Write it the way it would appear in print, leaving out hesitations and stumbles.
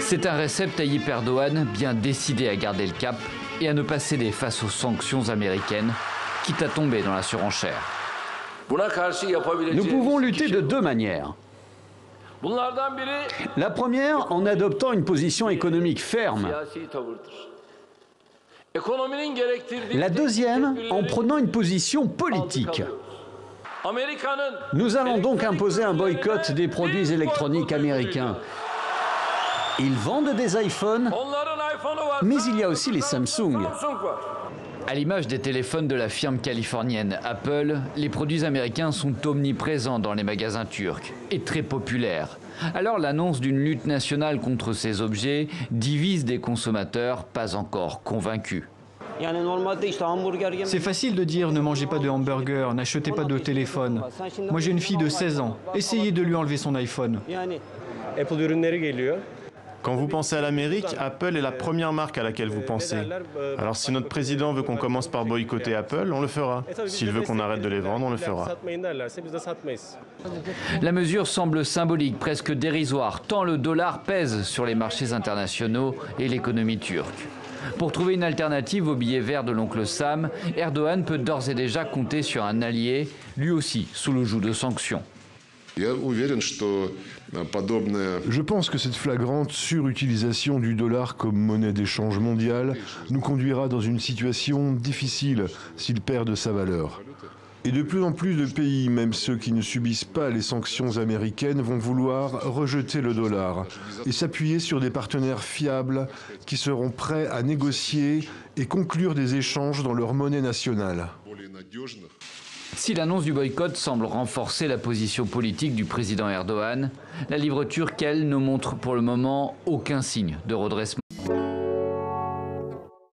C'est un Recep Tayyip Erdogan bien décidé à garder le cap et à ne pas céder face aux sanctions américaines, quitte à tomber dans la surenchère. Nous pouvons lutter de deux manières. La première, en adoptant une position économique ferme. La deuxième, en prenant une position politique. Nous allons donc imposer un boycott des produits électroniques américains. Ils vendent des iPhones, mais il y a aussi les Samsung. À l'image des téléphones de la firme californienne Apple, les produits américains sont omniprésents dans les magasins turcs et très populaires. Alors l'annonce d'une lutte nationale contre ces objets divise des consommateurs pas encore convaincus. C'est facile de dire ne mangez pas de hamburger, n'achetez pas de téléphone. Moi j'ai une fille de 16 ans, essayez de lui enlever son iPhone. Quand vous pensez à l'Amérique, Apple est la première marque à laquelle vous pensez. Alors si notre président veut qu'on commence par boycotter Apple, on le fera. S'il veut qu'on arrête de les vendre, on le fera. La mesure semble symbolique, presque dérisoire, tant le dollar pèse sur les marchés internationaux et l'économie turque. Pour trouver une alternative au billet vert de l'oncle Sam, Erdogan peut d'ores et déjà compter sur un allié, lui aussi sous le joug de sanctions. Je pense que cette flagrante surutilisation du dollar comme monnaie d'échange mondiale nous conduira dans une situation difficile s'il perd de sa valeur. Et de plus en plus de pays, même ceux qui ne subissent pas les sanctions américaines, vont vouloir rejeter le dollar et s'appuyer sur des partenaires fiables qui seront prêts à négocier et conclure des échanges dans leur monnaie nationale. Si l'annonce du boycott semble renforcer la position politique du président Erdogan, la livre turque, elle, ne montre pour le moment aucun signe de redressement.